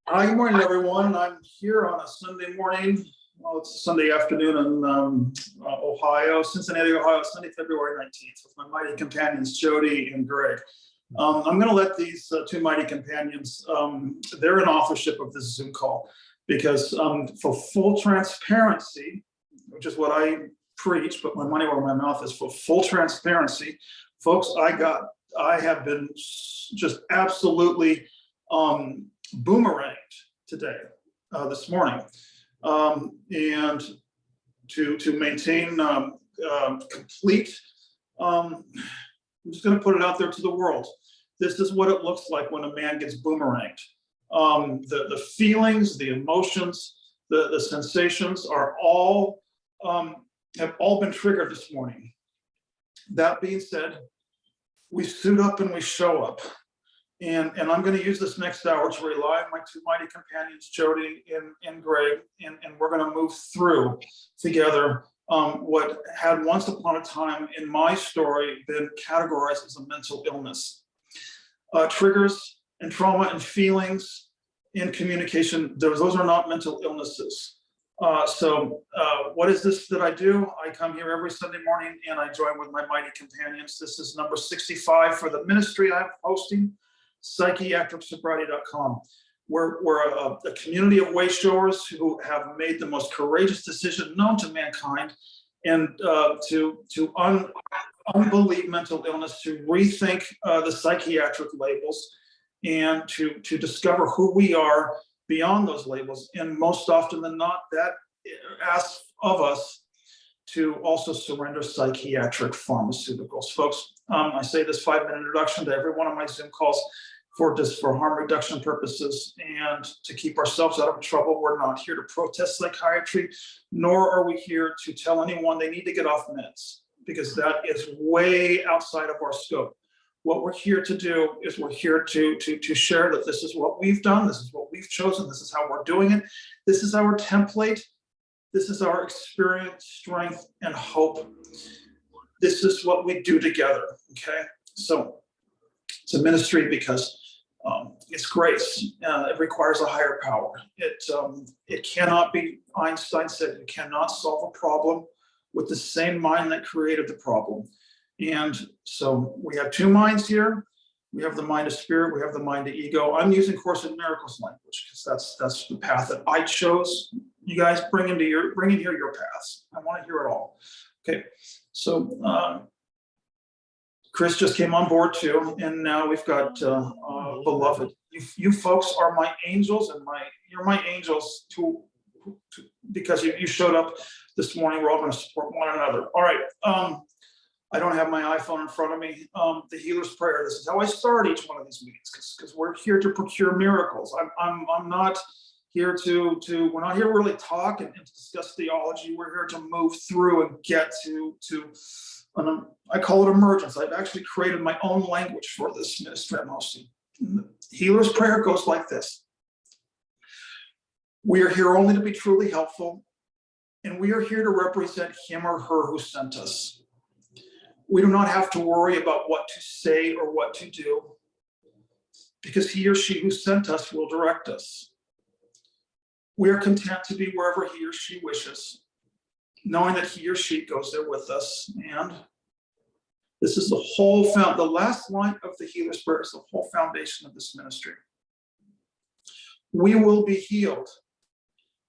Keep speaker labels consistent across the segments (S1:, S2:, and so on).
S1: Hi, good morning, everyone. I'm here on a Sunday morning. Well, it's a Sunday afternoon in Ohio, Cincinnati, Ohio, Sunday, February 19th, with my mighty companions, Jody and Greg. I'm going to let these two mighty companions, they're in authorship of this Zoom call, because for full transparency, which is what I preach, but my money where my mouth is, for full transparency, folks, I have been just absolutely boomeranged today, this morning, and to maintain complete, I'm just going to put it out there to the world. This is what it looks like when a man gets boomeranged. The feelings, the emotions, the sensations are all have all been triggered this morning. That being said, we suit up and we show up. And I'm going to use this next hour to rely on my two mighty companions, Jody and Greg, and we're going to move through together what had once upon a time in my story been categorized as a mental illness. Triggers and trauma and feelings in communication, those are not mental illnesses. So what is this that I do? I come here every Sunday morning and I join with my mighty companions. This is number 65 for the ministry I'm hosting, psychiatricsobriety.com. We're a community of way showers who have made the most courageous decision known to mankind, and to unbelieve mental illness, to rethink the psychiatric labels, and to discover who we are beyond those labels. And most often than not, that asks of us to also surrender psychiatric pharmaceuticals. Folks, I say this 5-minute introduction to every one of my Zoom calls for harm reduction purposes and to keep ourselves out of trouble. We're not here to protest psychiatry, nor are we here to tell anyone they need to get off meds, because that is way outside of our scope. What we're here to do is we're here to share that this is what we've done, this is what we've chosen, this is how we're doing it, this is our template, this is our experience, strength, and hope. This is what we do together, okay? So it's a ministry because it's grace. It requires a higher power. It cannot be, Einstein said, you cannot solve a problem with the same mind that created the problem. And so we have two minds here. We have the mind of spirit, we have the mind of ego. I'm using Course in Miracles language because that's the path that I chose. You guys bring in here your paths. I want to hear it all. Okay, so Chris just came on board too, and now we've got beloved. You folks are my angels, and you're my angels because you showed up this morning. We're all going to support one another. All right. I don't have my iPhone in front of me. The healer's prayer. This is how I start each one of these meetings, because we're here to procure miracles. I'm not here we're not here to really talk and to discuss theology. We're here to move through and get to I call it emergence. I've actually created my own language for this ministry I'm hosting. The healer's prayer goes like this. We are here only to be truly helpful, and we are here to represent him or her who sent us. We do not have to worry about what to say or what to do, because he or she who sent us will direct us. We are content to be wherever he or she wishes, knowing that he or she goes there with us. And this is the last line of the healer's prayer is the whole foundation of this ministry. We will be healed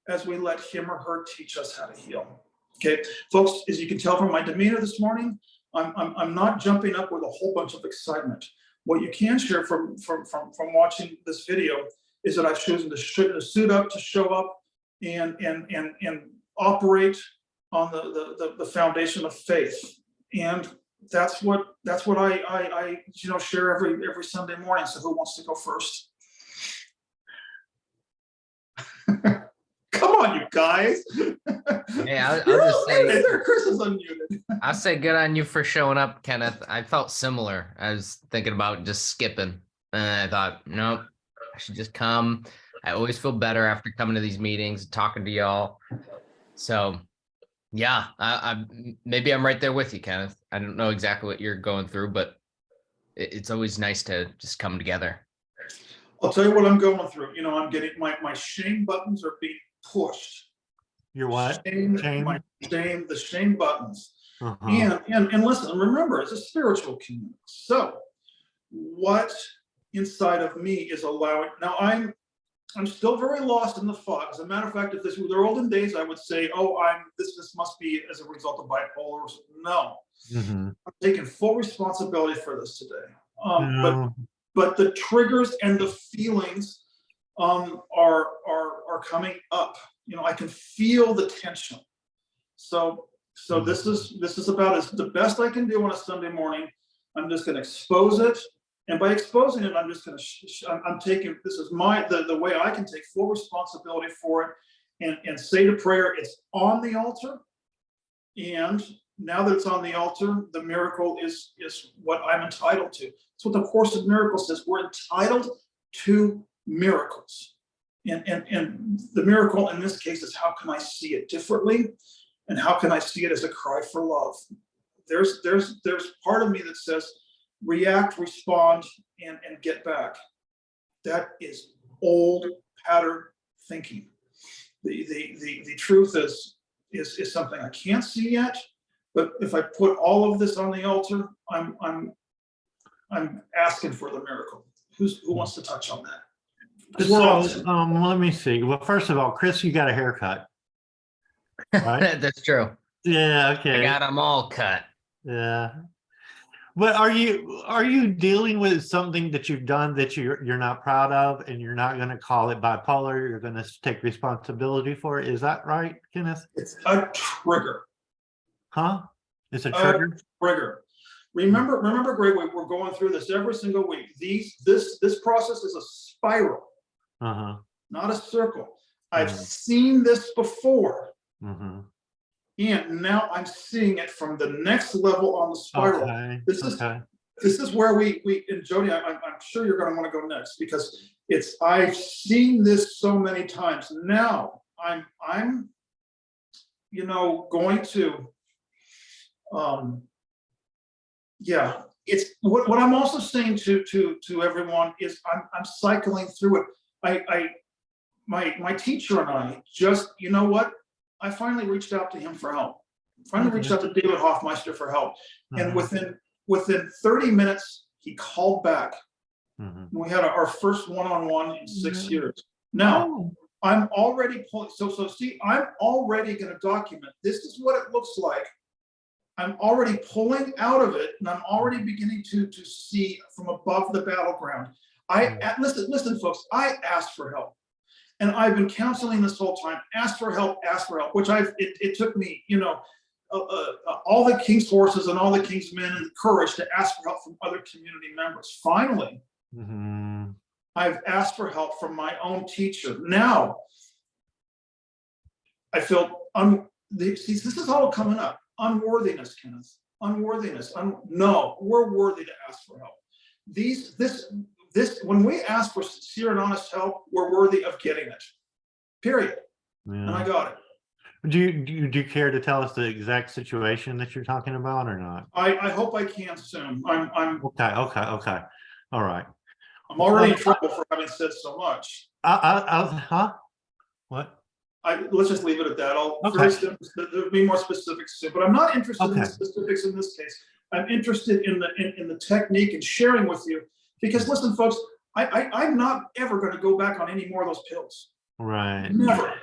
S1: as we let him or her teach us how to heal. Okay, folks, as you can tell from my demeanor this morning, I'm not jumping up with a whole bunch of excitement. What you can share from watching this video is that I've chosen to suit up, to show up, and operate on the foundation of faith. And that's what I share every Sunday morning. So who wants to go first? Come on, you guys.
S2: Hey, I'll just say,
S1: Chris is unmuted.
S2: I'll say good on you for showing up, Kenneth. I felt similar. I was thinking about just skipping, and I thought, nope, I should just come. I always feel better after coming to these meetings, talking to y'all. So yeah, maybe I'm right there with you, Kenneth. I don't know exactly what you're going through, but it's always nice to just come together.
S1: I'll tell you what I'm going through. You know, I'm getting my shame buttons are being pushed.
S3: Your what?
S1: Shame,
S3: Shame?
S1: the shame buttons.
S3: Uh-huh.
S1: And listen, remember, it's a spiritual community. So what inside of me is allowing, now I'm still very lost in the fog. As a matter of fact, if this were the olden days, I would say, oh, this must be as a result of bipolar. No, I'm taking full responsibility for this today. But the triggers and the feelings are coming up. You know, I can feel the tension. So this is about as the best I can do on a Sunday morning. I'm just going to expose it, and by exposing it, I'm just going to I'm taking, this is the way I can take full responsibility for it, and say to prayer, it's on the altar, and now that it's on the altar, the miracle is what I'm entitled to. It's what the Course of Miracles says. We're entitled to miracles, and the miracle in this case is, how can I see it differently? And how can I see it as a cry for love? There's part of me that says, react, respond, and get back. That is old pattern thinking. The truth is something I can't see yet. But if I put all of this on the altar, I'm asking for the miracle. Who wants to touch on that?
S3: So let me see. Well, first of all, Chris, you got a haircut. Right?
S2: That's true.
S3: Yeah, okay.
S2: I got them all cut.
S3: Yeah. But are you dealing with something that you've done that you're not proud of, and you're not going to call it bipolar? You're going to take responsibility for it. Is that right, Kenneth?
S1: It's a trigger.
S3: Huh? It's a trigger?
S1: Trigger. Remember, Greg, we're going through this every single week. This process is a spiral, not a circle. I've seen this before. And now I'm seeing it from the next level on the spiral.
S3: Okay.
S1: This is where we and Jody, I'm sure you're going to want to go next, because I've seen this so many times. Now I'm you know, going to yeah, it's what I'm also saying to everyone is I'm cycling through it. My teacher and I just, you know what? I finally reached out to him for help. Finally reached out to David Hoffmeister for help. And within 30 minutes, he called back. We had our first one-on-one in 6 years. Now, I'm already pulling, so see, I'm already going to document. This is what it looks like. I'm already pulling out of it, and I'm already beginning to see from above the battleground. Listen, folks, I asked for help. And I've been counseling this whole time, ask for help, which it took me, you know, all the king's horses and all the king's men and the courage to ask for help from other community members. Finally, I've asked for help from my own teacher. Now, I feel, this is all coming up. Unworthiness, Kenneth, unworthiness. No, we're worthy to ask for help. When we ask for sincere and honest help, we're worthy of getting it. Period. Yeah. And I got it.
S3: Do you care to tell us the exact situation that you're talking about, or not?
S1: I hope I can soon. I'm
S3: okay. All right.
S1: I'm already in trouble for having said so much.
S3: What?
S1: Let's just leave it at that. There'll be more specifics soon, but I'm not interested in the specifics in this case. I'm interested in the technique and sharing with you. Because listen, folks, I'm not ever going to go back on any more of those pills.
S3: Right.
S1: Never.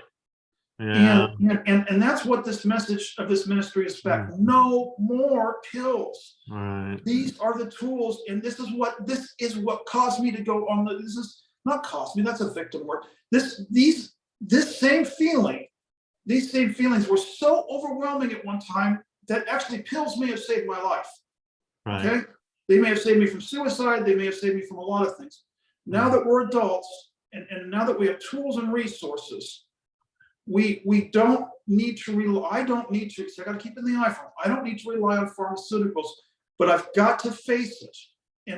S1: Yeah. And that's what this message of this ministry is about. No more pills.
S3: Right.
S1: These are the tools, and this is what caused me to go on the. This is not caused me. That's a victim word. These same feelings were so overwhelming at one time that actually pills may have saved my life.
S3: Right.
S1: Okay. They may have saved me from suicide. They may have saved me from a lot of things. Now that we're adults, and now that we have tools and resources, we don't need to rely. I don't need to. So I got to keep in the iPhone. I don't need to rely on pharmaceuticals, but I've got to face it.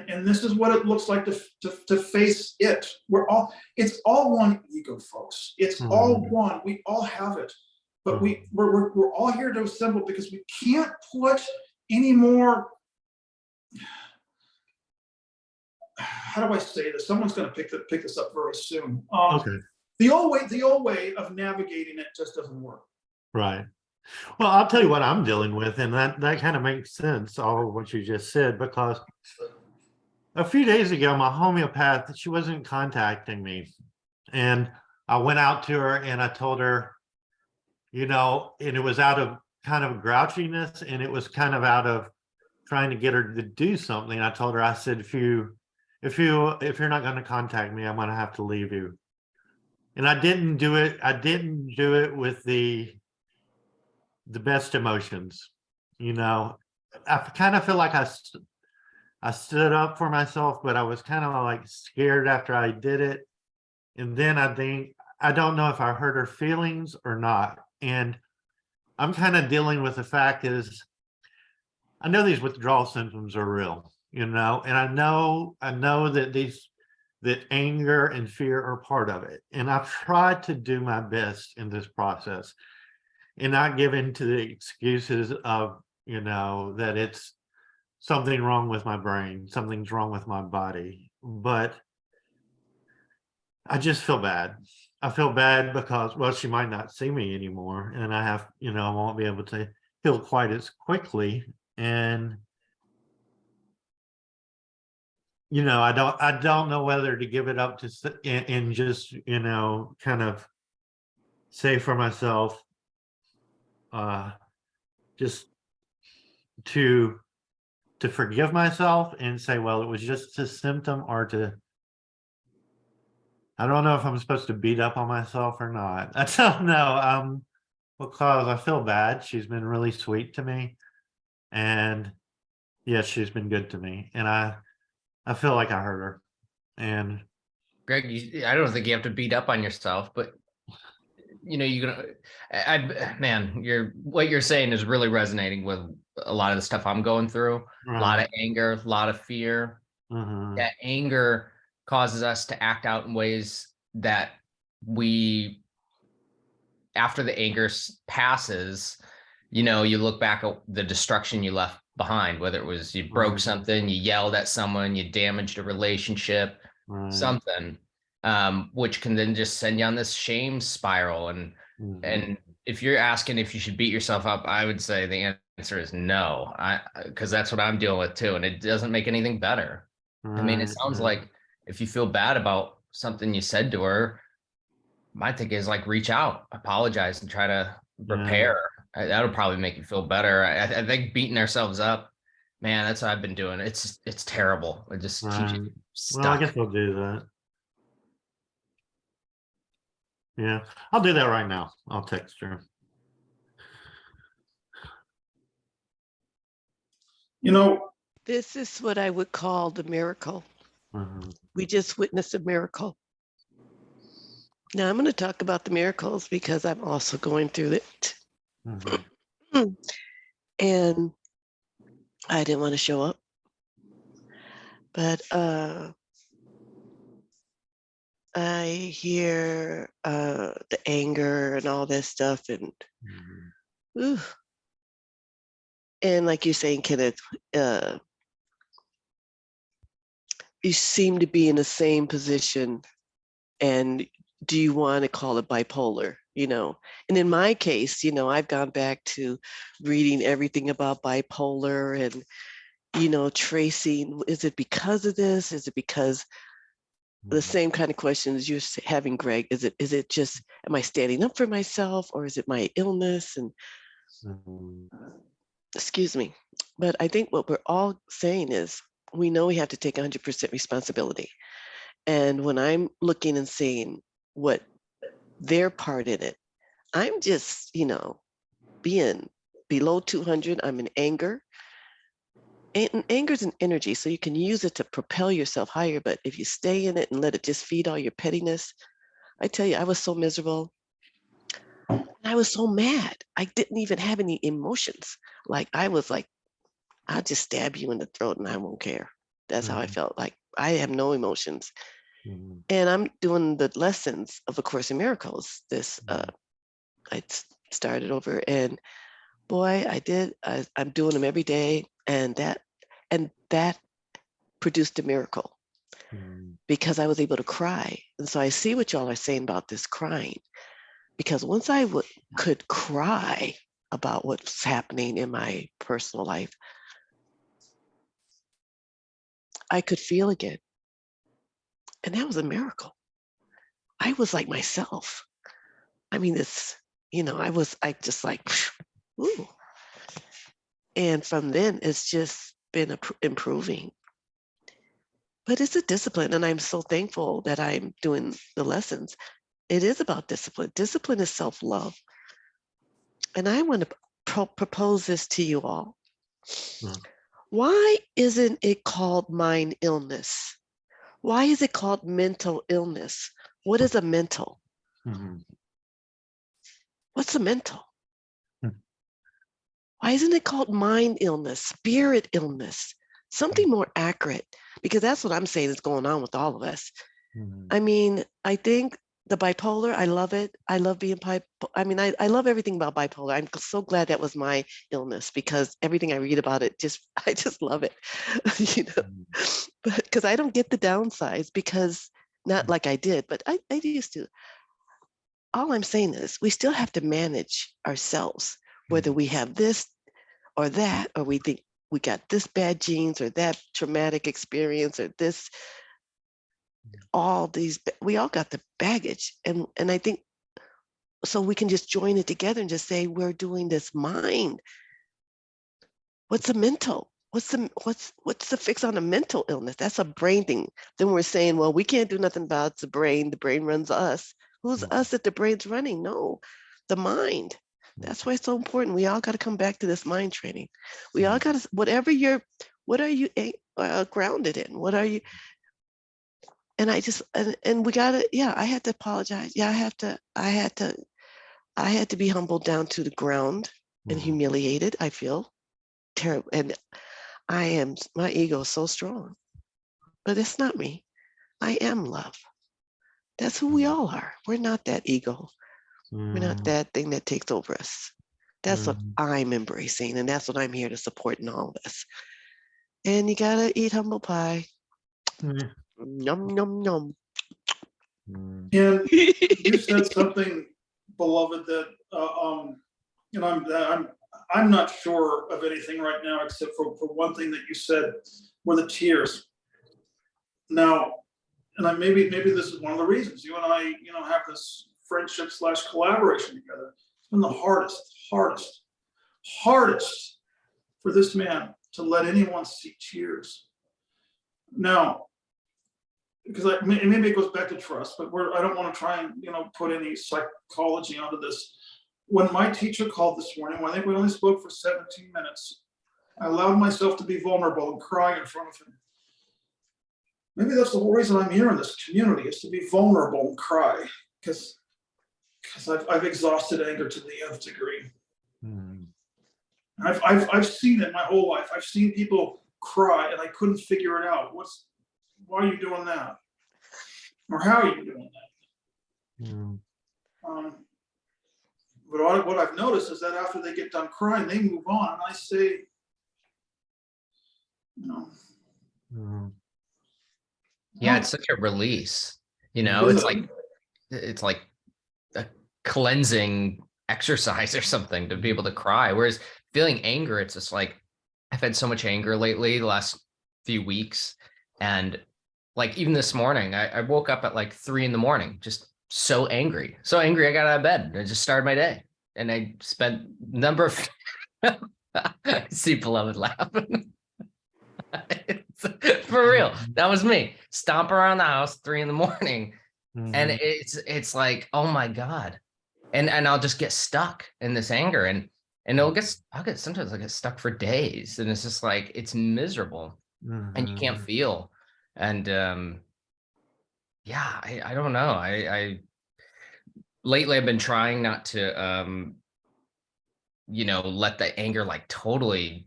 S1: And this is what it looks like to face it. It's all one ego, folks. It's all one. We all have it, but we're all here to assemble because we can't put any more. how do I say this? Someone's going to pick this up very soon.
S3: Okay,
S1: The old way of navigating it just doesn't work.
S3: right. Well, I'll tell you what I'm dealing with, and that kind of makes sense, all of what you just said, because a few days ago, my homeopath, she wasn't contacting me. And I went out to her and I told her, and it was out of kind of grouchiness, and it was kind of out of trying to get her to do something. I told her, I said, if you're not going to contact me, I'm going to have to leave you. And I didn't do it with the best emotions. I kind of feel like I stood up for myself, but I was kind of like scared after I did it. And then I don't know if I hurt her feelings or not. And I'm kind of dealing with the fact is, I know these withdrawal symptoms are real, and I know that anger and fear are part of it. And I've tried to do my best in this process and not give in to the excuses of, that it's something wrong with my brain, something's wrong with my body. But I just feel bad. I feel bad because, well, she might not see me anymore, and I won't be able to heal quite as quickly. And I don't know whether to give it up to and just kind of say for myself, just to forgive myself and say, well, it was just a symptom, or I don't know if I'm supposed to beat up on myself or not. I don't know. Because I feel bad. She's been really sweet to me, and yes, she's been good to me, and I feel like I hurt her. And
S2: Greg, I don't think you have to beat up on yourself, but what you're saying is really resonating with a lot of the stuff I'm going through. A lot of anger, a lot of fear. That anger causes us to act out in ways that after the anger passes, you look back at the destruction you left behind, whether it was you broke something, you yelled at someone, you damaged a relationship, something, which can then just send you on this shame spiral. And if you're asking if you should beat yourself up, I would say the answer is no, because that's what I'm dealing with too. And it doesn't make anything better. I mean, it sounds like if you feel bad about something you said to her, my thing is like, reach out, apologize, and try to repair. That'll probably make you feel better. I think beating ourselves up, man, that's what I've been doing. It's terrible. It just keeps you stuck.
S3: Well, I guess I'll do that. Yeah, I'll do that right now. I'll text her.
S4: This is what I would call the miracle. We just witnessed a miracle. Now I'm going to talk about the miracles because I'm also going through it. And I didn't want to show up. But I hear the anger and all that stuff. And and like you're saying, Kenneth, you seem to be in the same position. And do you want to call it bipolar? And in my case, I've gone back to reading everything about bipolar and, tracing, is it because of this? Is it because the same kind of questions you're having, Greg? Is it just, am I standing up for myself, or is it my illness? And excuse me. But I think what we're all saying is we know we have to take 100% responsibility. And when I'm looking and seeing what their part in it, I'm just, being below 200. I'm in anger. And anger is an energy, so you can use it to propel yourself higher. But if you stay in it and let it just feed all your pettiness, I tell you, I was so miserable. And I was so mad. I didn't even have any emotions. Like, I was like, I'll just stab you in the throat and I won't care. That's how I felt. Like, I have no emotions. And I'm doing the lessons of A Course in Miracles. I started over, and boy, I'm doing them every day, and that produced a miracle. because I was able to cry. And so I see what y'all are saying about this crying, because once I could cry about what's happening in my personal life, I could feel again. And that was a miracle. I was like myself. I mean, I just like, ooh. And from then, it's just been improving. But it's a discipline, and I'm so thankful that I'm doing the lessons. It is about discipline. Discipline is self-love. And I want to propose this to you all. Why isn't it called mind illness? Why is it called mental illness? What is a mental? What's a mental? Why isn't it called mind illness, spirit illness? Something more accurate, because that's what I'm saying is going on with all of us. I mean, I think the bipolar, I love it. I love being I love everything about bipolar. I'm so glad that was my illness, because everything I read about it, I just love it, but because I don't get the downsides, because not like I did, but I used to. All I'm saying is we still have to manage ourselves, whether we have this or that, or we think we got this bad genes or that traumatic experience or this, we all got the baggage. And I think, so we can just join it together and just say, we're doing this mind. What's a mental? What's the fix on a mental illness? That's a brain thing. Then we're saying, well, we can't do nothing about the brain. The brain runs us. Who's us that the brain's running? No, the mind. That's why it's so important. We all got to come back to this mind training. We all got to, what are you grounded in? What are you? And and we got to, I had to apologize. I had to be humbled down to the ground and humiliated. I feel terrible. And my ego is so strong, but it's not me. I am love. That's who we all are. We're not that ego. We're not that thing that takes over us. That's what I'm embracing, and that's what I'm here to support in all of us. And you gotta eat humble pie. Num num num.
S1: And you said something, beloved, that I'm not sure of anything right now except for one thing that you said, were the tears. Now, and maybe this is one of the reasons you and I, have this friendship / collaboration together. It's been the hardest for this man to let anyone see tears. Now, because maybe it goes back to trust, but I don't want to try and put any psychology onto this. When my teacher called this morning, I think we only spoke for 17 minutes, I allowed myself to be vulnerable and cry in front of him. Maybe that's the whole reason I'm here in this community, is to be vulnerable and cry, because I've exhausted anger to the nth degree. I've seen it my whole life. I've seen people cry and I couldn't figure it out. Why are you doing that? Or how are you doing that? But what I've noticed is that after they get done crying, they move on, and I say,
S2: Yeah, it's such a release. It's like a cleansing exercise or something to be able to cry. Whereas feeling anger, it's just like, I've had so much anger lately the last few weeks. And like even this morning, I woke up at like 3 a.m, just so angry. I got out of bed. I just started my day. And I spent number of I see beloved laughing. For real. That was me. Stomp around the house 3 a.m. And it's like, oh my God. And I'll just get stuck in this anger, and sometimes I'll get stuck for days, and it's just like, it's miserable and you can't feel. And I don't know. I lately I've been trying not to let the anger like totally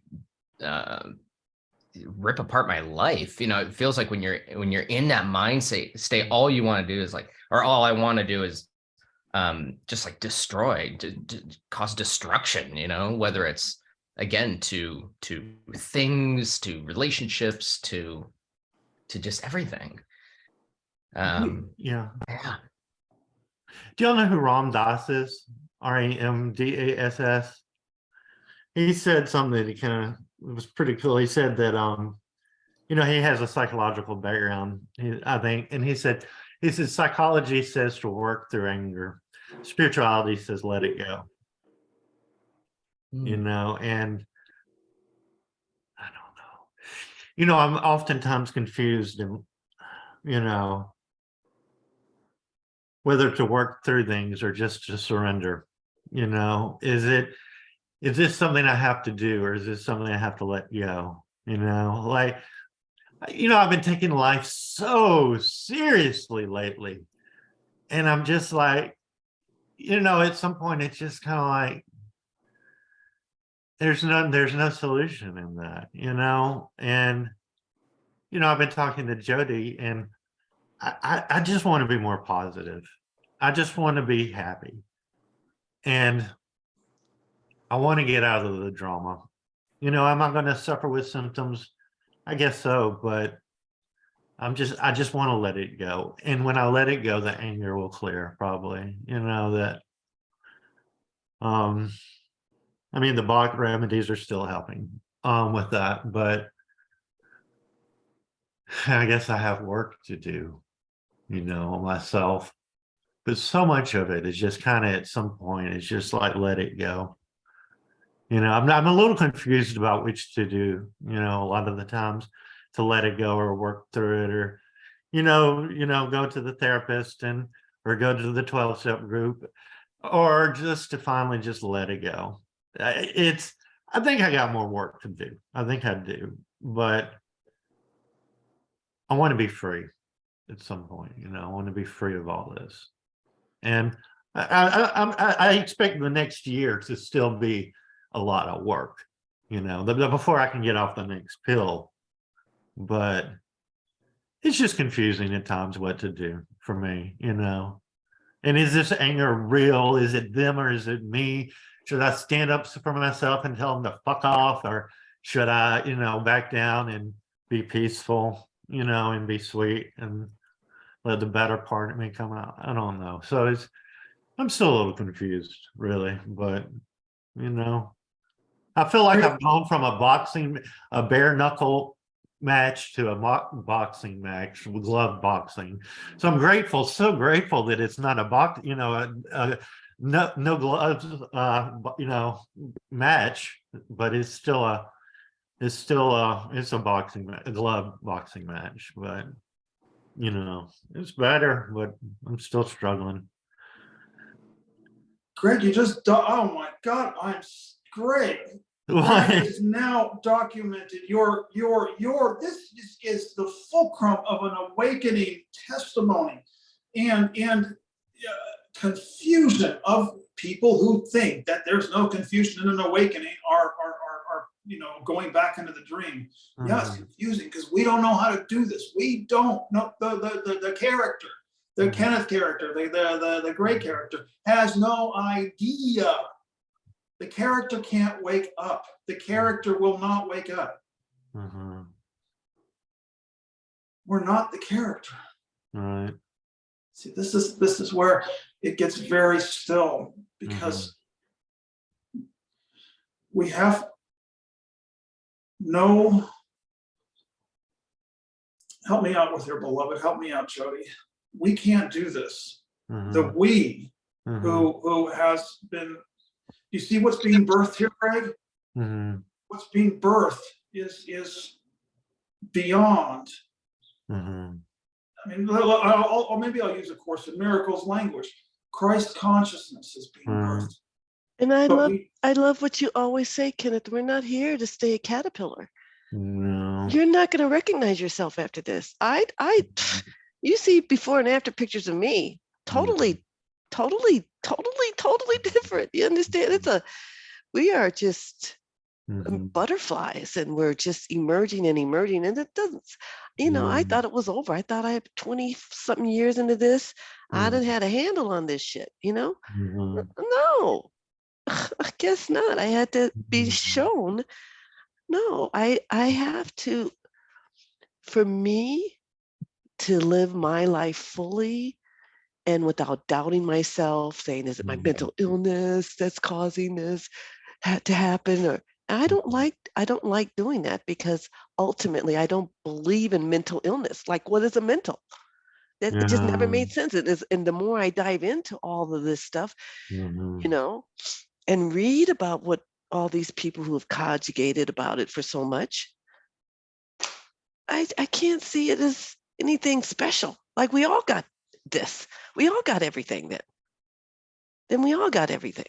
S2: rip apart my life. It feels like when you're in that mindset, all you want to do is all I want to do is just like destroy, to cause destruction, whether it's again to things, to relationships, to to just everything.
S3: Yeah.
S2: Yeah.
S3: Do y'all know who Ram Dass is? Ramdass. He said something that he kind of, it was pretty cool. He said that you know, he has a psychological background, I think, and he said psychology says to work through anger, spirituality says let it go. You know, and I don't know. You know, I'm oftentimes confused, and you know, whether to work through things or just to surrender. You know, is this something I have to do, or is this something I have to let go? You know, like, you know, I've been taking life so seriously lately, and I'm just like, you know, at some point it's just kind of like there's no solution in that, you know. And you know, I've been talking to Jody, and I just want to be more positive. I just want to be happy, and I want to get out of the drama. You know, am I going to suffer with symptoms? I guess so, but I just want to let it go. And when I let it go, the anger will clear, probably. You know, that I mean, the Bach remedies are still helping with that, but I guess I have work to do, you know, myself. But so much of it is just kind of at some point, it's just like, let it go. You know, I'm a little confused about which to do, you know, a lot of the times, to let it go or work through it, or, you know, go to the therapist or go to the 12-step group, or just to finally just let it go. I think I got more work to do. I think I do, but I want to be free at some point, you know. I want to be free of all this. And I expect the next year to still be a lot of work, you know, before I can get off the next pill. But it's just confusing at times what to do for me, you know. And is this anger real? Is it them or is it me? Should I stand up for myself and tell them to fuck off? Or should I, you know, back down and be peaceful, you know, and be sweet and let the better part of me come out? I don't know. So I'm still a little confused, really, but you know, I feel like I've gone from a bare knuckle match to a boxing match, with glove boxing. So I'm grateful, so grateful that it's not a box, you know, no gloves, you know, match, but it's a glove boxing match. But you know, it's better, but I'm still struggling.
S1: Greg, you just, oh my God, Greg.
S3: Why?
S1: Greg is now documented. This is the fulcrum of an awakening testimony and confusion of people who think that there's no confusion in an awakening are you know, going back into the dream. Yeah, it's confusing because we don't know how to do this. We don't know the character. The Kenneth character, the great character, has no idea. The character can't wake up. The character will not wake up. We're not the character.
S3: All right.
S1: See, this is where it gets very still, because we have no. Help me out with your beloved. Help me out, Jody. We can't do this. The we who has been, you see what's being birthed here, Greg? What's being birthed is beyond. I mean, maybe I'll use A Course in Miracles language. Christ consciousness is being birthed.
S4: And I love what you always say, Kenneth. We're not here to stay a caterpillar.
S3: No.
S4: You're not going to recognize yourself after this. You see before and after pictures of me, totally different. You understand? We are just butterflies, and we're just emerging, and it doesn't, you know, I thought it was over. I thought I had 20 something years into this. I done had a handle on this shit, you know? No, I guess not. I had to be shown. No, I have to, for me, to live my life fully and without doubting myself, saying, is it my mental illness that's causing this to happen? Or I don't like doing that, because ultimately I don't believe in mental illness. Like, what is a mental? That it just never made sense. It is, and the more I dive into all of this stuff, you know, and read about what all these people who have conjugated about it for so much, I can't see it as anything special. Like, we all got this. We all got everything then we all got everything.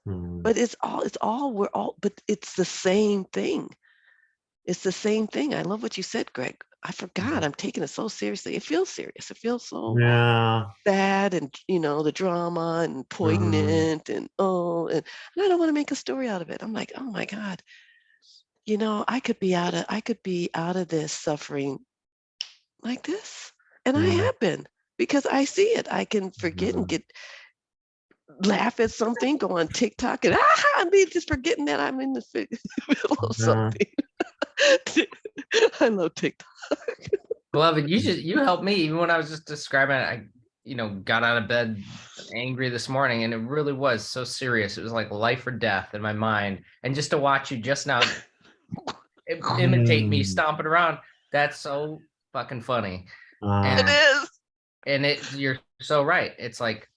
S4: But but it's the same thing. It's the same thing. I love what you said, Greg. I forgot. I'm taking it so seriously. It feels serious. It feels so bad, and the drama and poignant, and and I don't want to make a story out of it. I'm like, oh my God, I could be out of this suffering like this. And I have been, because I see it. I can forget and laugh at something, go on TikTok, and I'm just forgetting that I'm in the middle of something. I love TikTok.
S2: Beloved, you helped me even when I was just describing it. I got out of bed angry this morning, and it really was so serious. It was like life or death in my mind. And just to watch you just now imitate me stomping around, that's so fucking funny.
S4: It is.
S2: And you're so right. It's like,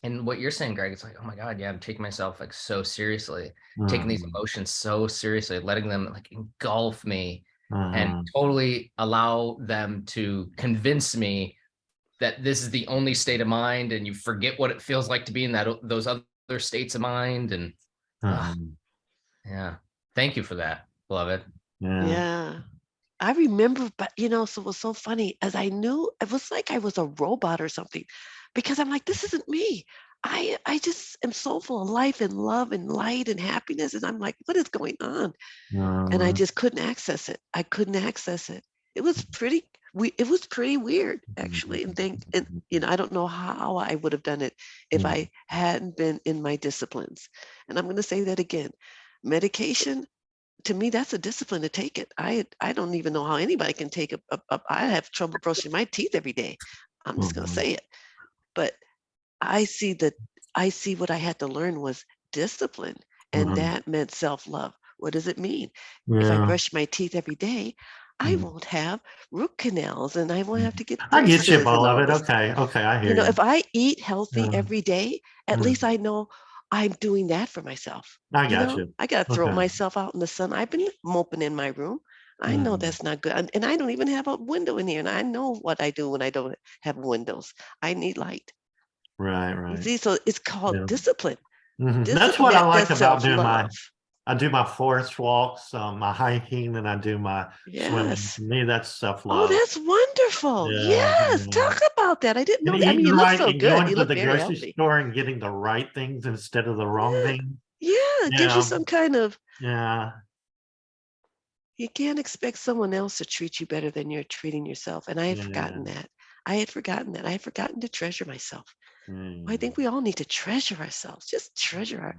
S2: and what you're saying, Greg, it's like, oh my God, yeah, I'm taking myself like so seriously, taking these emotions so seriously, letting them like engulf me and totally allow them to convince me that this is the only state of mind, and you forget what it feels like to be in those other states of mind. And yeah, thank you for that, beloved.
S4: Yeah. I remember, but so it was so funny, as I knew it was like I was a robot or something, because I'm like, this isn't me. I just am so full of life and love and light and happiness. And I'm like, what is going on? And I just couldn't access it. I couldn't access it. It was pretty weird, actually. And I don't know how I would have done it if I hadn't been in my disciplines. And I'm going to say that again. Medication, to me, that's a discipline to take it. I don't even know how anybody can take I have trouble brushing my teeth every day. I'm just going to say it. But I see what I had to learn was discipline, and that meant self-love. What does it mean? If I brush my teeth every day, I won't have root canals, and I won't have to get
S3: I get you,
S4: braces and all
S3: beloved.
S4: this.
S3: Okay, I hear you.
S4: If I eat healthy every day, at least I know I'm doing that for myself.
S3: I got you.
S4: I got to throw
S3: Okay.
S4: myself out in the sun. I've been moping in my room. I know that's not good. And I don't even have a window in here. And I know what I do when I don't have windows. I need light.
S3: Right.
S4: You see, so it's called discipline.
S3: That's what I like
S4: That's
S3: about doing
S4: self-love.
S3: I do my forest walks, my hiking, and I do my swimming.
S4: Yes.
S3: To me, that's self-love.
S4: Oh, that's wonderful. Yes. Talk about that. I didn't know that. I mean, you look so
S3: and
S4: good.
S3: going
S4: You
S3: to
S4: look
S3: the
S4: very
S3: grocery
S4: healthy.
S3: store and getting the right things instead of the wrong things.
S4: Yeah, it gives you some kind of,
S3: Yeah.
S4: you can't expect someone else to treat you better than you're treating yourself. And I had forgotten that. I had forgotten to treasure myself. I think we all need to treasure ourselves. Just treasure our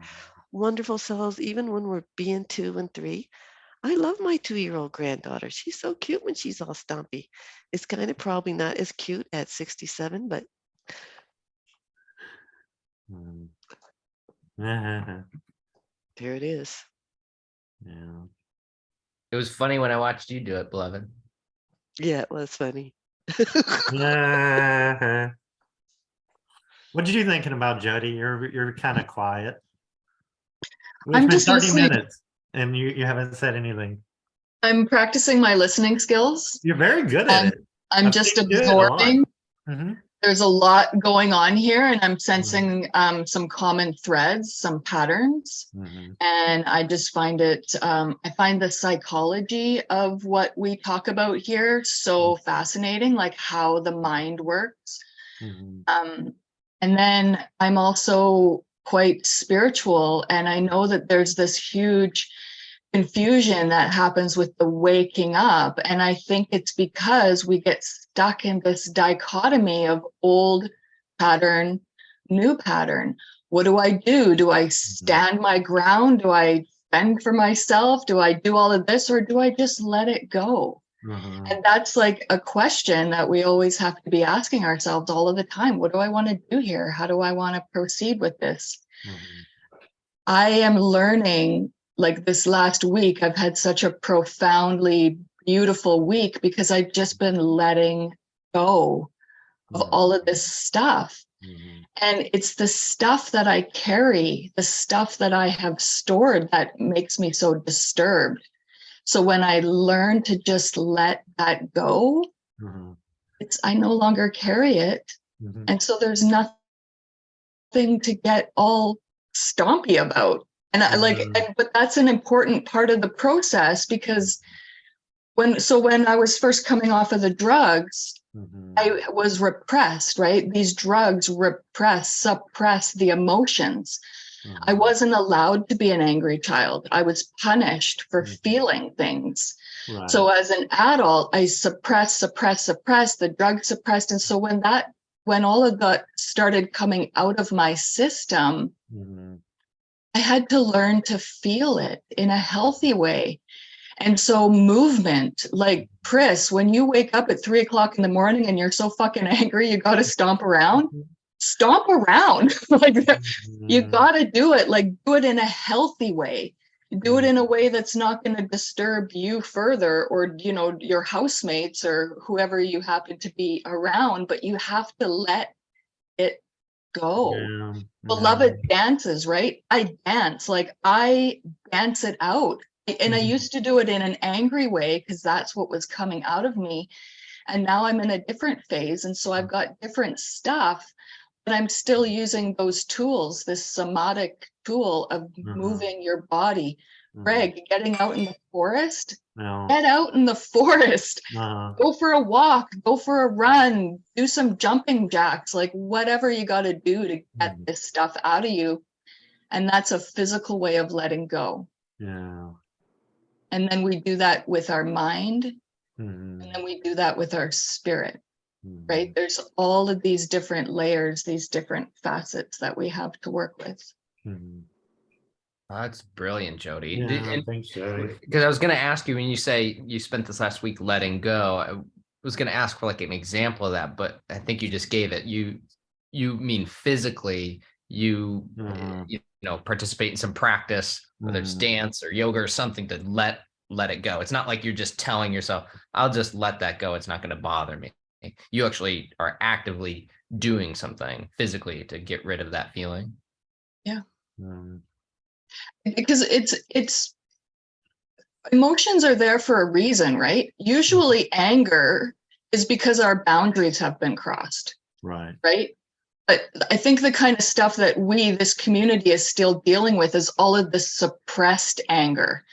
S4: wonderful selves, even when we're being 2 and 3. I love my 2-year-old granddaughter. She's so cute when she's all stompy. It's kind of probably not as cute at 67, but there it is.
S3: Yeah.
S2: It was funny when I watched you do it, beloved.
S4: Yeah, it was funny.
S3: What did you thinking about, Jody? You're kind of quiet. It's
S5: I'm
S3: been
S5: just
S3: 30
S5: listening.
S3: minutes and you haven't said anything.
S5: I'm practicing my listening skills.
S3: You're very good at it.
S5: I'm
S3: I've
S5: just
S3: seen you do it a lot.
S5: absorbing. There's a lot going on here, and I'm sensing some common threads, some patterns. And I just find I find the psychology of what we talk about here so fascinating, like how the mind works. And then I'm also quite spiritual, and I know that there's this huge confusion that happens with the waking up. And I think it's because we get stuck in this dichotomy of old pattern, new pattern. What do I do? Do I stand my ground? Do I fend for myself? Do I do all of this, or do I just let it go?
S3: Mhm.
S5: And that's like a question that we always have to be asking ourselves all of the time. What do I want to do here? How do I want to proceed with this?
S3: Mhm.
S5: I am learning, like this last week, I've had such a profoundly beautiful week because I've just been letting go of all of this stuff.
S3: Mhm.
S5: And it's the stuff that I carry, the stuff that I have stored that makes me so disturbed. So when I learn to just let that go,
S3: Mhm.
S5: I no longer carry it.
S3: Mhm.
S5: And so there's nothing to get all stompy about. And but that's an important part of the process, because when I was first coming off of the drugs,
S3: Mhm.
S5: I was repressed, right? These drugs suppress the emotions. I
S3: Mhm.
S5: wasn't allowed to be an angry child. I was punished for
S3: Mhm.
S5: feeling things.
S3: Right.
S5: So as an adult, I suppressed, the drug suppressed. And so when all of that started coming out of my system,
S3: Mhm.
S5: I had to learn to feel it in a healthy way. And so movement, like Chris, when you wake up at 3 o'clock in the morning and you're so fucking angry, you got to stomp around. Like you
S3: Mhm.
S5: got to do it, like do it in a healthy way. Do it in a way that's not going to disturb you further, or, you know, your housemates or whoever you happen to be around, but you have to let it go.
S3: Yeah.
S5: Beloved dances, right? I dance it out. And I used to do it in an angry way because that's what was coming out of me. And now I'm in a different phase. And so I've got different stuff, but I'm still using those tools, this somatic tool of moving your body. Greg, getting out in the forest,
S3: Yeah.
S5: get out in the forest. Go for a walk, go for a run, do some jumping jacks, like whatever you got to do to get this stuff out of you. And that's a physical way of letting go.
S3: Yeah.
S5: And then we do that with our mind,
S3: Mhm.
S5: and then we do that with our spirit,
S3: Mhm.
S5: right? There's all of these different layers, these different facets that we have to work with.
S3: Mhm.
S2: That's brilliant, Jody.
S3: Yeah, thanks, Jody.
S2: Because I was going to ask you, when you say you spent this last week letting go, I was going to ask for like an example of that, but I think you just gave it. You mean physically, you participate in some practice, whether it's dance or yoga or something, to let it go. It's not like you're just telling yourself, I'll just let that go, it's not going to bother me. You actually are actively doing something physically to get rid of that feeling.
S5: Yeah. Because it's emotions are there for a reason, right? Usually anger is because our boundaries have been crossed. Right. But I think the kind of stuff that this community is still dealing with is all of the suppressed anger.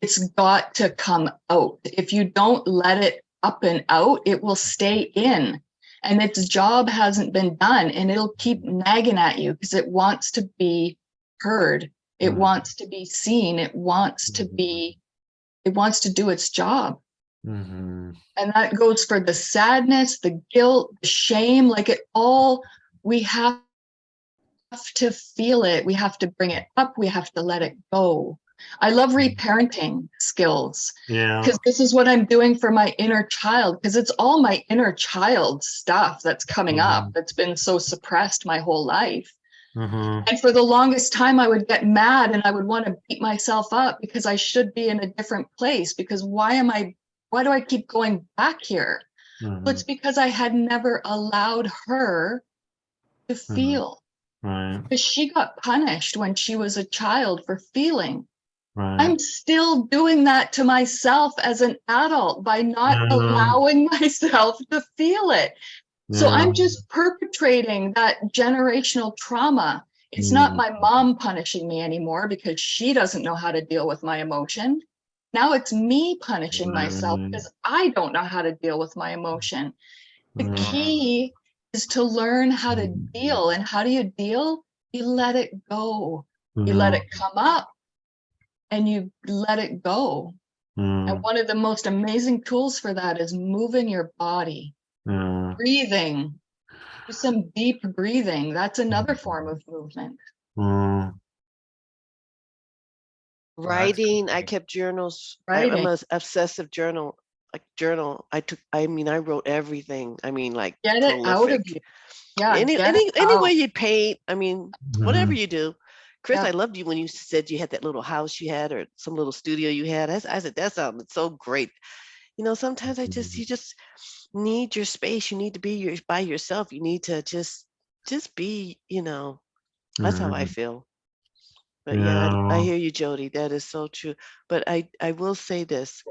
S5: It's got to come out. If you don't let it up and out, it will stay in. And its job hasn't been done, and it'll keep nagging at you because it wants to be heard. It wants to be seen. It wants to do its job. And that goes for the sadness, the guilt, the shame, like it all, we have to feel it. We have to bring it up. We have to let it go. I love reparenting skills.
S3: Yeah.
S5: Because this is what I'm doing for my inner child, because it's all my inner child stuff that's coming up that's been so suppressed my whole life. And for the longest time, I would get mad and I would want to beat myself up because I should be in a different place. Because why do I keep going back here? Well, it's because I had never allowed her to feel. Because she got punished when she was a child for feeling. I'm still doing that to myself as an adult by not allowing myself to feel it. So I'm just perpetrating that generational trauma. It's not my mom punishing me anymore because she doesn't know how to deal with my emotion. Now it's me punishing myself because I don't know how to deal with my emotion. The key is to learn how to deal. And how do you deal? You let it go. You let it come up and you let it go. And one of the most amazing tools for that is moving your body. Breathing, do some deep breathing. That's another form of movement.
S4: Writing, I kept journals. I'm
S5: Writing.
S4: an obsessive journal like journal. I mean, I wrote everything. I mean, like
S5: Get it out of
S4: prolific.
S5: you. Yeah,
S4: Any
S5: get it
S4: any
S5: out.
S4: way you paint, I mean, whatever
S3: Mhm.
S4: you do. Chris,
S5: Yeah.
S4: I loved you when you said you had that little house you had or some little studio you had. I said, that sounded so great. You know, sometimes you just need your space. You need to be by yourself. You need to just be, you know, that's how I
S3: Mhm.
S4: feel. But yeah, I
S3: Yeah.
S4: hear you, Jody. That is so true. But I will say this.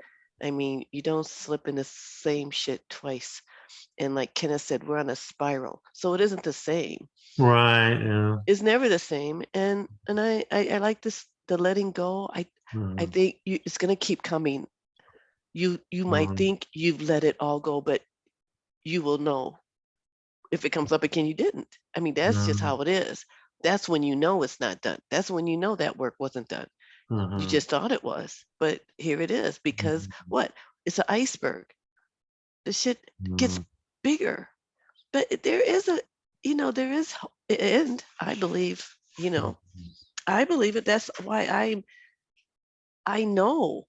S4: I mean, you don't slip in the same shit twice. And like Kenneth said, we're on a spiral. So it isn't the same.
S3: Right. Yeah.
S4: It's never the same. And I like this, the letting go. I
S3: Mhm.
S4: think it's gonna keep coming. You might
S3: Mhm.
S4: think you've let it all go, but you will know if it comes up again, you didn't. I mean, that's just
S3: Mhm.
S4: how it is. That's when you know it's not done. That's when you know that work wasn't done. You
S3: Mhm.
S4: just thought it was, but here it is because what? It's an iceberg. The shit gets
S3: Mhm.
S4: bigger, but there is a, you know, there is an end. I believe, you know, I believe it. That's why I know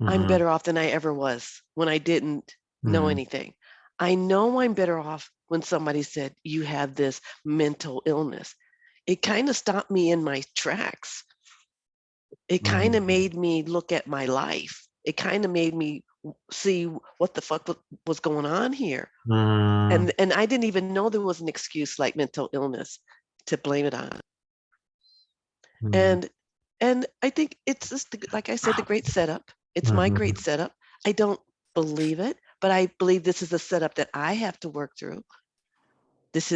S4: I'm
S3: Mhm.
S4: better off than I ever was when I didn't know
S3: Mhm.
S4: anything. I know I'm better off when somebody said, you have this mental illness. It kind of stopped me in my tracks. It kind of
S3: Mhm.
S4: made me look at my life. It kind of made me see what the fuck was going on here.
S3: Mhm.
S4: And I didn't even know there was an excuse like mental illness to blame it on.
S3: Mhm.
S4: And I think it's just like I said, the great setup. It's my
S3: Mhm.
S4: great setup. I don't believe it, but I believe this is the setup that I have to work through. This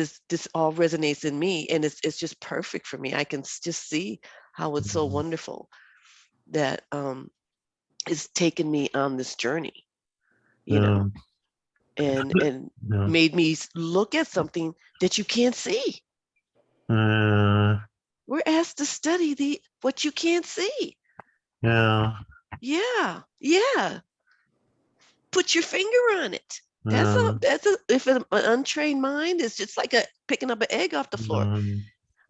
S4: all resonates in me, and it's just perfect for me. I can just see how it's so wonderful that it's taken me on this journey, you
S3: Yeah.
S4: know, and
S3: Yeah.
S4: made me look at something that you can't see.
S3: Uh,
S4: We're asked to study what you can't see.
S3: yeah.
S4: Yeah, yeah. Put your finger on it.
S3: Yeah.
S4: If an untrained mind is just like picking up an egg off the floor.
S3: Mhm.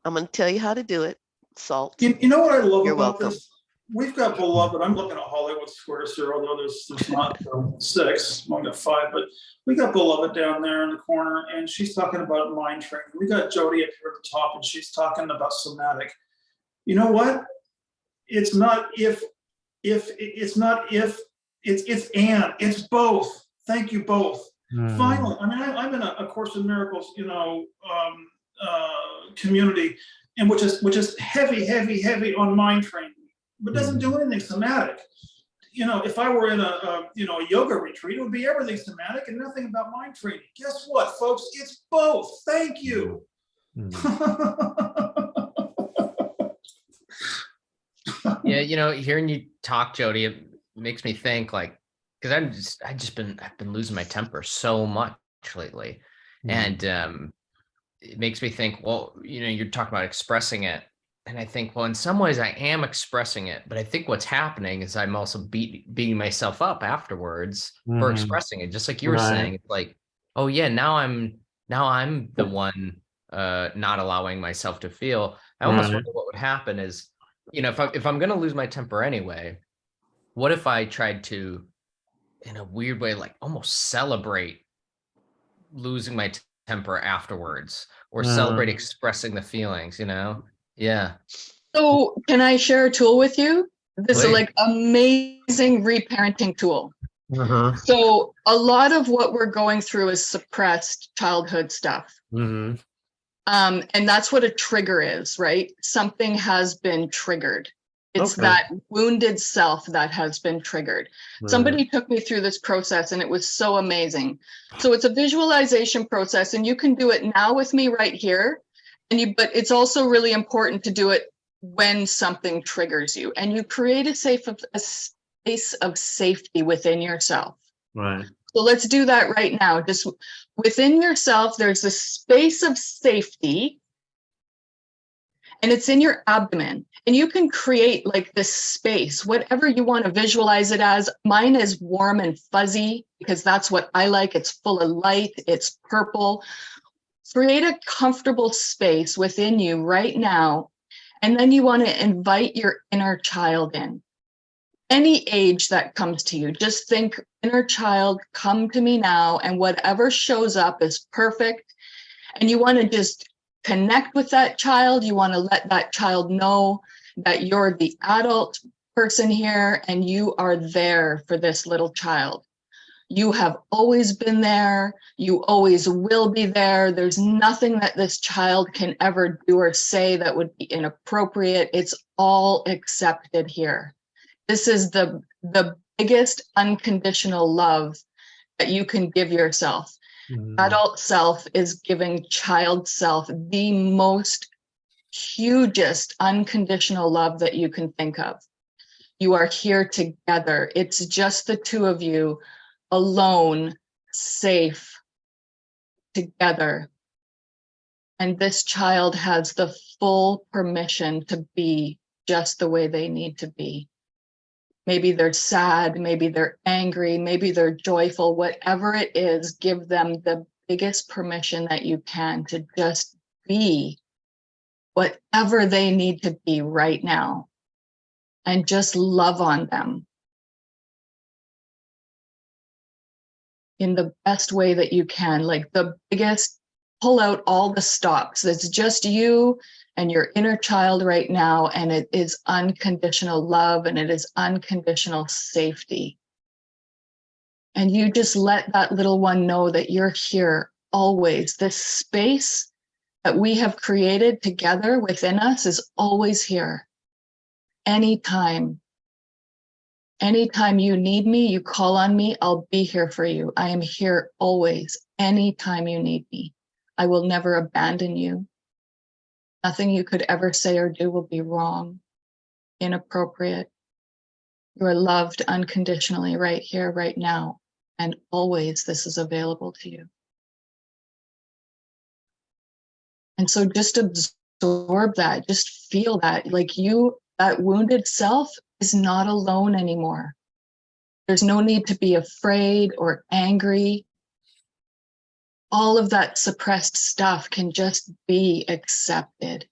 S4: I'm going to tell you how to do it. Salt.
S1: You know what I love
S4: You're
S1: about
S4: welcome.
S1: this? We've got beloved. I'm looking at Hollywood Squares here, although there's not six. I've got five, but we got beloved down there in the corner, and she's talking about mind training. We got Jody up here at the top, and she's talking about somatic. You know what? It's not if it's not if it's and it's both. Thank you both.
S3: Mhm.
S1: Finally, I mean, I'm in a Course in Miracles, community, and which is heavy on mind training, but doesn't do anything somatic. You know, if I were in a yoga retreat, it would be everything somatic and nothing about mind training. Guess what, folks? It's both. Thank you.
S2: Yeah, hearing you talk, Jody, it makes me think like, because I've been losing my temper so much lately. And it makes me think, well, you're talking about expressing it. And I think, well, in some ways I am expressing it, but I think what's happening is I'm also beating myself up afterwards for
S3: Mhm.
S2: expressing it. Just like you were
S3: Right.
S2: saying, it's like, oh yeah, now I'm the one not allowing myself to feel. I almost
S3: Right.
S2: wonder what would happen is, if I'm gonna lose my temper anyway, what if I tried to, in a weird way, like almost celebrate losing my temper afterwards, or celebrate expressing the feelings, Yeah,
S5: So can I share a tool with you? This is
S2: please.
S5: like amazing reparenting tool.
S3: Uh-huh.
S5: So a lot of what we're going through is suppressed childhood stuff.
S3: Mhm.
S5: And that's what a trigger is, right? Something has been triggered. It's
S3: Okay.
S5: that wounded self that has been triggered.
S3: Right.
S5: Somebody took me through this process and it was so amazing. So it's a visualization process, and you can do it now with me right here. But it's also really important to do it when something triggers you, and you create a space of safety within yourself.
S3: Right.
S5: So let's do that right now. Just within yourself, there's a space of safety, and it's in your abdomen. And you can create like this space, whatever you want to visualize it as. Mine is warm and fuzzy because that's what I like. It's full of light, it's purple. Create a comfortable space within you right now. And then you want to invite your inner child in. any age that comes to you, just think, inner child, come to me now, and whatever shows up is perfect. And you want to just connect with that child. You want to let that child know that you're the adult person here and you are there for this little child. You have always been there. You always will be there. There's nothing that this child can ever do or say that would be inappropriate. It's all accepted here. This is the biggest unconditional love that you can give yourself. Adult self is giving child self the most hugest unconditional love that you can think of. You are here together. It's just the two of you, alone, safe, together. And this child has the full permission to be just the way they need to be. Maybe they're sad, maybe they're angry, maybe they're joyful, whatever it is, give them the biggest permission that you can to just be whatever they need to be right now. And just love on them in the best way that you can, like the biggest, pull out all the stops. It's just you and your inner child right now, and it is unconditional love and it is unconditional safety. And you just let that little one know that you're here always. This space that we have created together within us is always here. Anytime. Anytime you need me, you call on me, I'll be here for you. I am here always, anytime you need me. I will never abandon you. Nothing you could ever say or do will be wrong, inappropriate. You are loved unconditionally right here, right now, and always this is available to you. And so just absorb that, just feel that, like you, that wounded self is not alone anymore. There's no need to be afraid or angry. All of that suppressed stuff can just be accepted.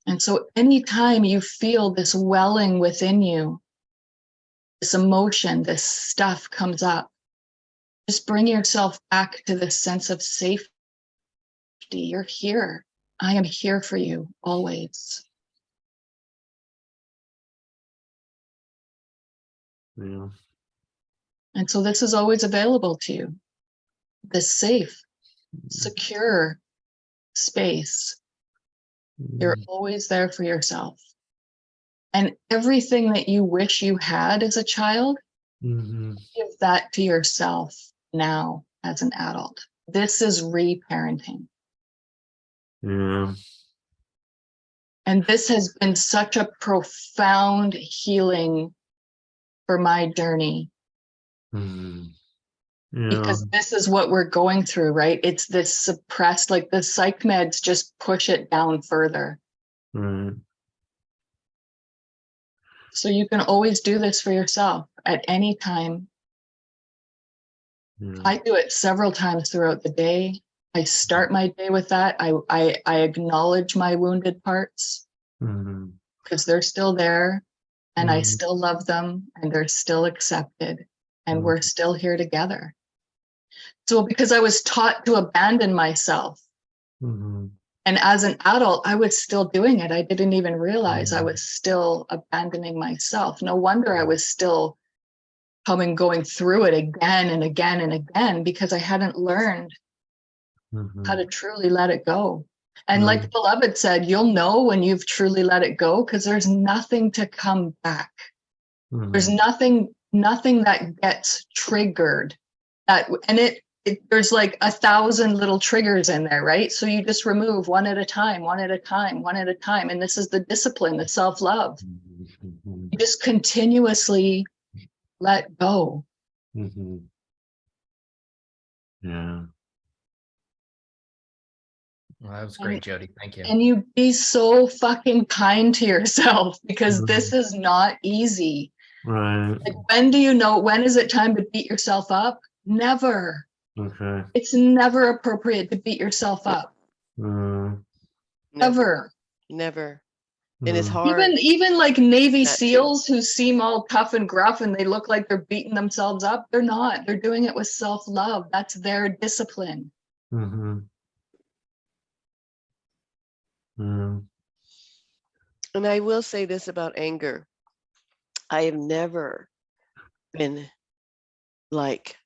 S5: And so anytime you feel this welling within you, this emotion, this stuff comes up, just bring yourself back to this sense of safety. You're here. I am here for you always.
S3: Yeah.
S5: And so this is always available to you. This safe, secure space. You're always there for yourself. And everything that you wish you had as a child, give that to yourself now as an adult. This is reparenting.
S3: Yeah.
S5: And this has been such a profound healing for my journey.
S3: Yeah.
S5: Because this is what we're going through, right? It's this suppressed, like the psych meds just push it down further.
S3: Right.
S5: So you can always do this for yourself at any time.
S3: Yeah.
S5: I do it several times throughout the day. I start my day with that. I acknowledge my wounded parts because they're still there and I still love them and they're still accepted and we're still here together. So because I was taught to abandon myself, and as an adult, I was still doing it. I didn't even realize I was still abandoning myself. No wonder I was still going through it again and again and again because I hadn't learned how to truly let it go. And like Beloved said, you'll know when you've truly let it go because there's nothing to come back. There's nothing that gets triggered. There's like 1,000 little triggers in there, right? So you just remove one at a time, one at a time, one at a time. And this is the discipline, the self-love. You just continuously let go.
S3: Yeah.
S2: Well, that was great, Jody. Thank you.
S5: And you be so fucking kind to yourself because this is not easy.
S3: Right.
S5: Like, when is it time to beat yourself up? Never.
S3: Okay.
S5: It's never appropriate to beat yourself up.
S4: Never.
S5: Ever.
S4: Never. And it's
S3: Mm.
S4: hard.
S5: Even like Navy
S4: Not to.
S5: SEALs who seem all tough and gruff and they look like they're beating themselves up, they're not. They're doing it with self-love. That's their discipline.
S3: Mhm. Mm.
S4: And I will say this about anger. I have never been like,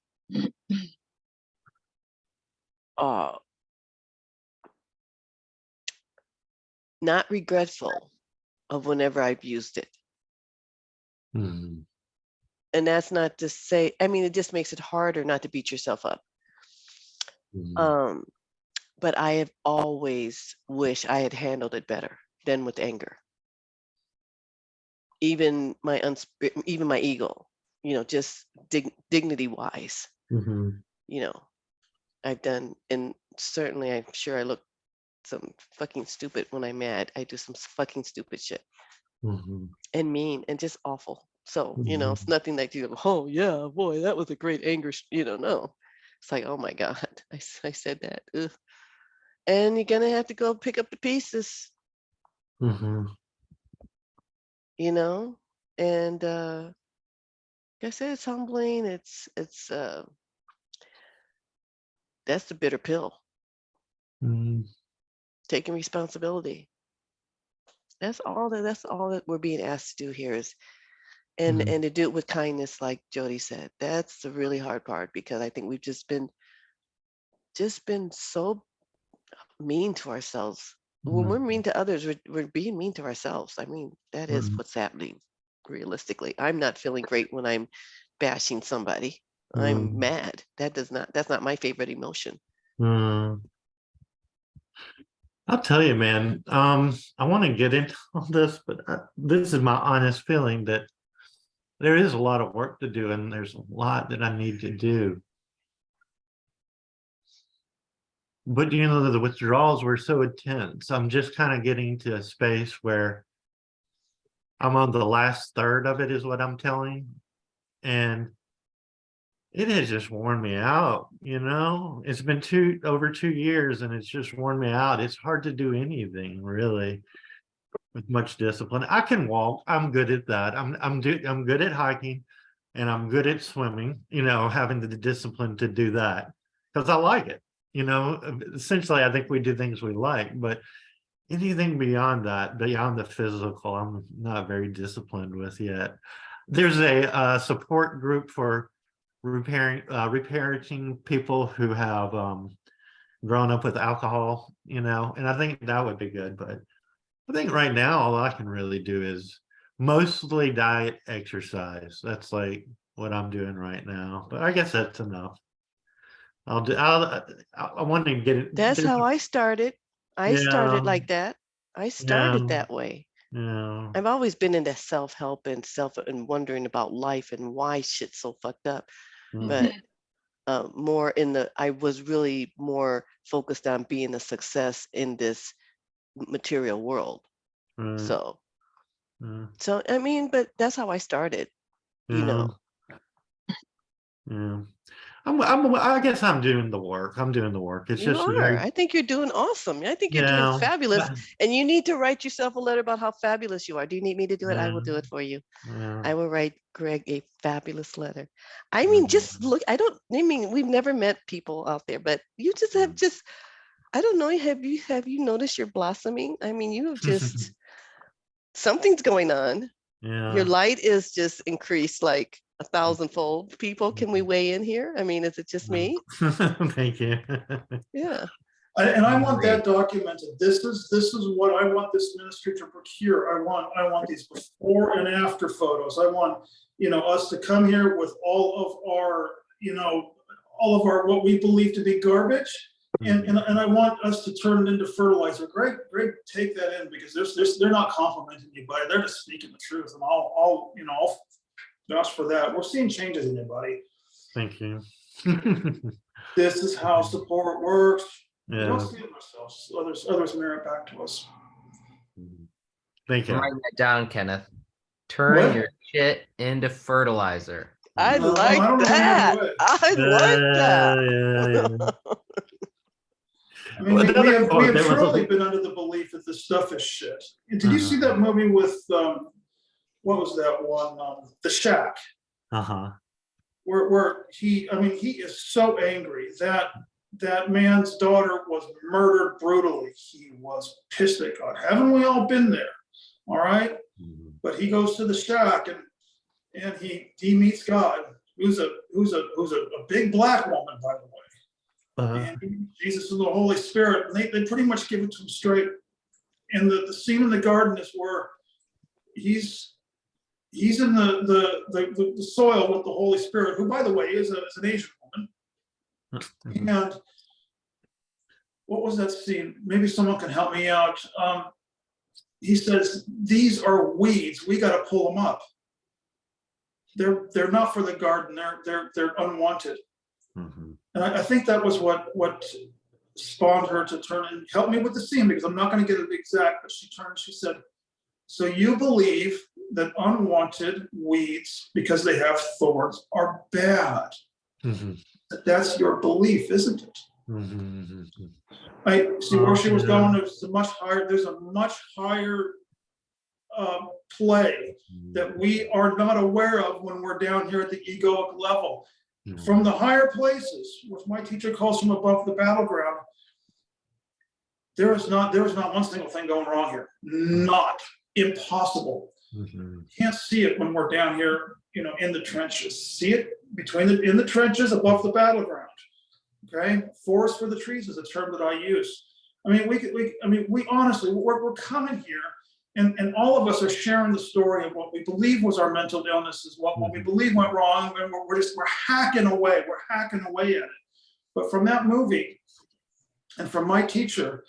S4: not regretful of whenever I've used it.
S3: Mm.
S4: And that's not to say, I mean, it just makes it harder not to beat yourself up.
S3: Mm.
S4: But I have always wished I had handled it better than with anger. Even my even my ego, just dignity wise,
S3: Mhm.
S4: I've done, and certainly I'm sure I look some fucking stupid when I'm mad. I do some fucking stupid shit
S3: Mhm.
S4: and mean and just awful. So,
S3: Mhm.
S4: it's nothing like you go, oh yeah, boy, that was a great anger, no. It's like, oh my God, I said that. Ugh. And you're gonna have to go pick up the pieces,
S3: Mhm.
S4: and like I said, it's humbling. It's that's the bitter pill,
S3: Mm.
S4: taking responsibility. That's all that we're being asked to do here is, and
S3: Mm.
S4: to do it with kindness, like Jody said. That's the really hard part, because I think we've just been so mean to ourselves. When we're
S3: Mm.
S4: mean to others, we're being mean to ourselves. I mean, that is
S3: Mm.
S4: what's happening realistically. I'm not feeling great when I'm bashing somebody. I'm
S3: Mm.
S4: mad. That's not my favorite emotion.
S3: Mm. I'll tell you, man. I want to get into all this, but this is my honest feeling that there is a lot of work to do, and there's a lot that I need to do. But the withdrawals were so intense. I'm just kind of getting to a space where I'm on the last third of it, is what I'm telling. And it has just worn me out, It's been over 2 years, and it's just worn me out. It's hard to do anything really with much discipline. I can walk. I'm good at that. I'm good at hiking, and I'm good at swimming, having the discipline to do that because I like it. Essentially I think we do things we like, but anything beyond that, beyond the physical, I'm not very disciplined with yet. There's a support group for repairing people who have grown up with alcohol, and I think that would be good. But I think right now all I can really do is mostly diet, exercise. That's like what I'm doing right now. But I guess that's enough. I want to get it.
S4: That's how I started. I
S3: Yeah,
S4: started like that. I
S3: yeah,
S4: started that way.
S3: yeah.
S4: I've always been into self-help and wondering about life and why shit's so fucked up. But more I was really more focused on being a success in this material world.
S3: Right.
S4: So,
S3: Yeah.
S4: I mean, but that's how I started,
S3: Yeah. Yeah. I guess I'm doing the work. I'm doing the work. It's
S4: You
S3: just
S4: are.
S3: very,
S4: I think you're doing awesome. I think you're doing
S3: yeah.
S4: fabulous. And you need to write yourself a letter about how fabulous you are. Do you need me to do it? I
S3: Yeah.
S4: will do it for you.
S3: Yeah.
S4: I will write Greg a fabulous letter. I mean,
S3: Yeah.
S4: just look, I mean, we've never met people out there, but you just have I don't know, have you noticed you're blossoming? I mean, you have just, something's going on. Your
S3: Yeah.
S4: light is just increased like 1,000-fold. People, can we weigh in here? I mean, is it just me?
S3: Thank you.
S4: Yeah.
S1: And I want that
S2: Agreed.
S1: documented. This is what I want this ministry to procure. I want these before and after photos. I want, us to come here with all of our what we believe to be garbage. And I want us to turn it into fertilizer. Greg, take that in, because they're not complimenting you, but they're just speaking the truth. And I'll vouch for that. We're seeing changes in your body.
S3: Thank you.
S1: This is how support works. We don't
S3: Yeah.
S1: see it ourselves. Others mirror it back to us.
S3: Thank
S2: I'm
S3: you.
S2: writing that down, Kenneth. Turn
S1: What?
S2: your shit into fertilizer.
S4: I
S1: I
S4: like
S1: don't know
S4: that.
S1: the way.
S4: I like that.
S3: Yeah.
S1: I mean,
S3: Well,
S1: we have
S3: there was
S1: truly been under the belief that this stuff is shit. And did you see that movie with, what was that one? The Shack,
S3: uh-huh.
S1: where he is so angry that that man's daughter was murdered brutally. He was pissed at God. Haven't we all been there? All right. But he goes to the shack and he meets God, who's a big black woman, by the way. And Jesus and the Holy Spirit, and they pretty much give it to him straight. And the scene in the garden is where he's in the soil with the Holy Spirit, who, by the way, is an Asian woman. And what was that scene? Maybe someone can help me out. He says, "These are weeds. We got to pull them up. They're not for the garden. They're unwanted." And I think that was what spawned her to turn and help me with the scene, because I'm not going to get it exact. But she turned. She said, "So you believe that unwanted weeds, because they have thorns, are bad? That's your belief, isn't it?" I see where she was going. There's a much higher play that we are not aware of when we're down here at the egoic level. From the higher places, which my teacher calls from above the battleground, there is not one single thing going wrong here. Not impossible. Can't see it when we're down here, in the trenches. See it in the trenches above the battleground. Okay, forest for the trees is a term that I use. I mean, we honestly, we're coming here, and all of us are sharing the story of what we believe was our mental illnesses, what we believe went wrong, and we're hacking away. We're hacking away at it. But from that movie, and from my teacher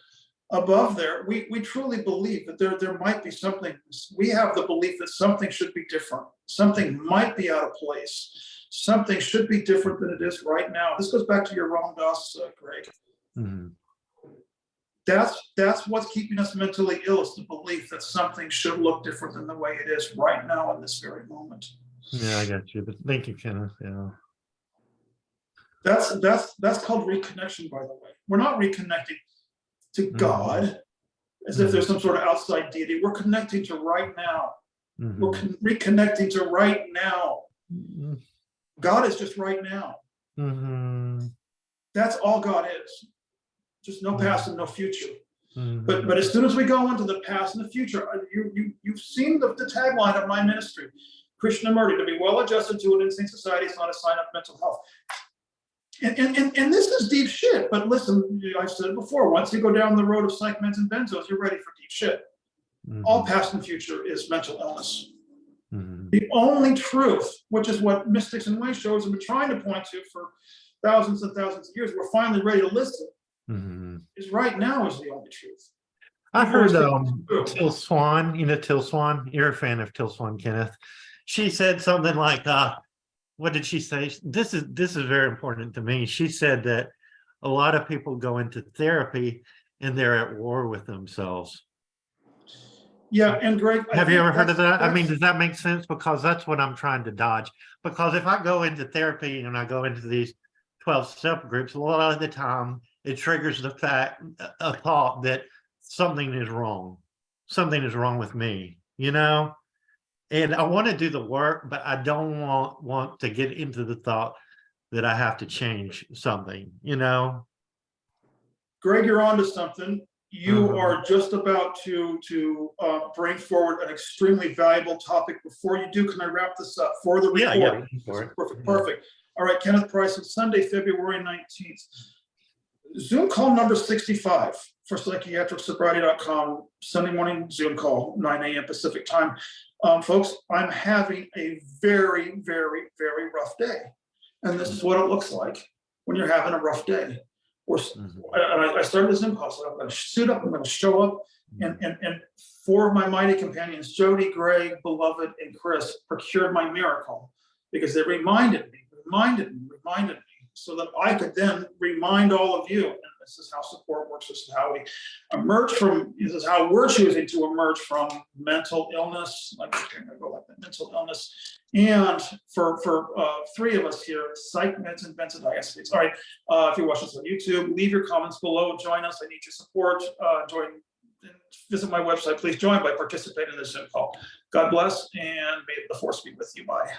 S1: above there, we truly believe that there might be something. We have the belief that something should be different. Something might be out of place. Something should be different than it is right now. This goes back to your Ram Dass, Greg. That's what's keeping us mentally ill, is the belief that something should look different than the way it is right now in this very moment.
S3: Yeah, I got you. But thank you, Kenneth. Yeah.
S1: That's called reconnection, by the way. We're not reconnecting to God as if there's some sort of outside deity. We're connecting to right now. We're reconnecting to right now. God is just right now. That's all God is. Just no past and no future. But as soon as we go into the past and the future, you've seen the tagline of my ministry, Krishnamurti: to be well adjusted to an insane society is not a sign of mental health. And this is deep shit. But listen, I've said it before, once you go down the road of psych meds and benzos, you're ready for deep shit. All past and future is mental illness. The only truth, which is what mystics and way shows have been trying to point to for thousands and thousands of years, we're finally ready to listen, is right now is the only truth.
S3: I heard Till Swan, Till Swan, you're a fan of Till Swan, Kenneth. She said something like, what did she say? This is very important to me. She said that a lot of people go into therapy and they're at war with themselves.
S1: Yeah, and Greg,
S3: have you ever heard of that? I mean, does that make sense? Because that's what I'm trying to dodge. Because if I go into therapy and I go into these 12-step groups, a lot of the time it triggers a thought that something is wrong. Something is wrong with me, And I want to do the work, but I don't want to get into the thought that I have to change something,
S1: Greg, you're onto something. You are just about to bring forward an extremely valuable topic. Before you do, can I wrap this up for the recording?
S3: Yeah.
S1: Perfect. All right, Kenneth Price, on Sunday, February 19th. Zoom call number 65 for psychiatricsobriety.com, Sunday morning Zoom call, 9 a.m. Pacific time. Folks, I'm having a very, very, very rough day. And this is what it looks like when you're having a rough day. I started this impulse. I'm going to suit up. I'm going to show up. And 4 of my mighty companions, Jody, Greg, Beloved, and Chris, procured my miracle because they reminded me, so that I could then remind all of you. And This is how support works. This is how we emerge from, this is how we're choosing to emerge from mental illness, like mental illness. And for three of us here, psych meds and benzodiazepines. All right, if you're watching this on YouTube, leave your comments below. Join us. I need your support. Visit my website. Please join by participating in this Zoom call. God bless, and may the force be with you. Bye.